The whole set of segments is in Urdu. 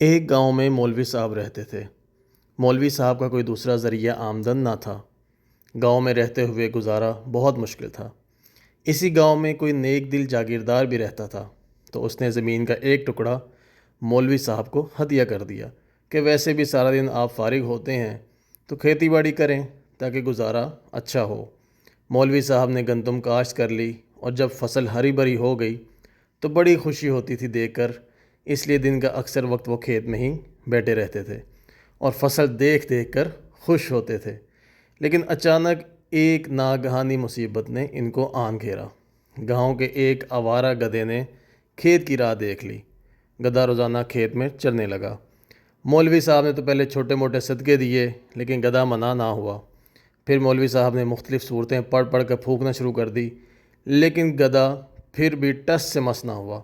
ایک گاؤں میں مولوی صاحب رہتے تھے۔ مولوی صاحب کا کوئی دوسرا ذریعہ آمدن نہ تھا۔ گاؤں میں رہتے ہوئے گزارا بہت مشکل تھا۔ اسی گاؤں میں کوئی نیک دل جاگیردار بھی رہتا تھا، تو اس نے زمین کا ایک ٹکڑا مولوی صاحب کو ہدیہ کر دیا کہ ویسے بھی سارا دن آپ فارغ ہوتے ہیں تو کھیتی باڑی کریں تاکہ گزارا اچھا ہو۔ مولوی صاحب نے گندم کاشت کر لی، اور جب فصل ہری بھری ہو گئی تو بڑی خوشی ہوتی تھی دیکھ کر، اس لیے دن کا اکثر وقت وہ کھیت میں ہی بیٹھے رہتے تھے اور فصل دیکھ دیکھ کر خوش ہوتے تھے۔ لیکن اچانک ایک ناگہانی مصیبت نے ان کو آن گھیرا۔ گاؤں کے ایک آوارہ گدھے نے کھیت کی راہ دیکھ لی۔ گدھا روزانہ کھیت میں چرنے لگا۔ مولوی صاحب نے تو پہلے چھوٹے موٹے صدقے دیے، لیکن گدھا منع نہ ہوا۔ پھر مولوی صاحب نے مختلف صورتیں پڑھ پڑھ کر پھونکنا شروع کر دی، لیکن گدھا پھر بھی ٹس سے مس نہ ہوا۔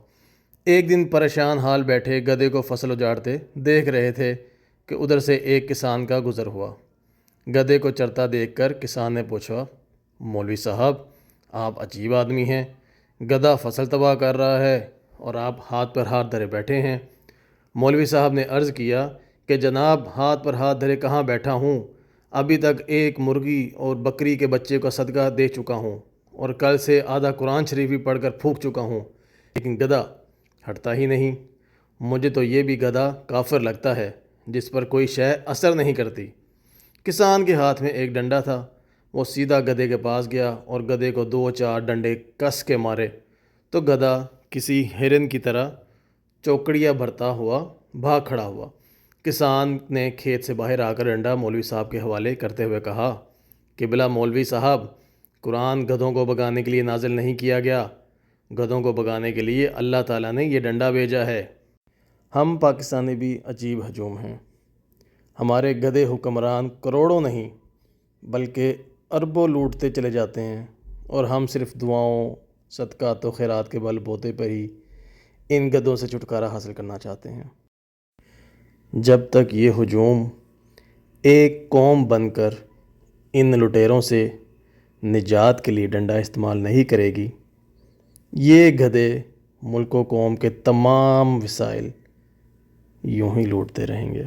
ایک دن پریشان حال بیٹھے گدھے کو فصل اجاڑتے دیکھ رہے تھے کہ ادھر سے ایک کسان کا گزر ہوا۔ گدھے کو چرتا دیکھ کر کسان نے پوچھا، مولوی صاحب آپ عجیب آدمی ہیں، گدھا فصل تباہ کر رہا ہے اور آپ ہاتھ پر ہاتھ دھرے بیٹھے ہیں۔ مولوی صاحب نے عرض کیا کہ جناب ہاتھ پر ہاتھ دھرے کہاں بیٹھا ہوں، ابھی تک ایک مرغی اور بکری کے بچے کا صدقہ دے چکا ہوں، اور کل سے آدھا قرآن شریف بھی پڑھ کر پھونک چکا ہوں، لیکن گدھا ہٹتا ہی نہیں۔ مجھے تو یہ بھی گدھا کافر لگتا ہے جس پر کوئی شے اثر نہیں کرتی۔ کسان کے ہاتھ میں ایک ڈنڈا تھا۔ وہ سیدھا گدھے کے پاس گیا اور گدھے کو 2-4 ڈنڈے کس کے مارے تو گدھا کسی ہرن کی طرح چوکڑیاں بھرتا ہوا بھاگ کھڑا ہوا۔ کسان نے کھیت سے باہر آ کر ڈنڈا مولوی صاحب کے حوالے کرتے ہوئے کہا کہ بلا مولوی صاحب، قرآن گدھوں کو بھگانے کے لیے نازل نہیں کیا گیا، گدھوں کو بھگانے کے لیے اللہ تعالیٰ نے یہ ڈنڈا بھیجا ہے۔ ہم پاکستانی بھی عجیب ہجوم ہیں۔ ہمارے گدھے حکمران کروڑوں نہیں بلکہ اربوں لوٹتے چلے جاتے ہیں، اور ہم صرف دعاؤں، صدقات و خیرات کے بل بوتے پر ہی ان گدھوں سے چھٹکارا حاصل کرنا چاہتے ہیں۔ جب تک یہ ہجوم ایک قوم بن کر ان لٹیروں سے نجات کے لیے ڈنڈا استعمال نہیں کرے گی، یہ گدھے ملک و قوم کے تمام وسائل یوں ہی لوٹتے رہیں گے۔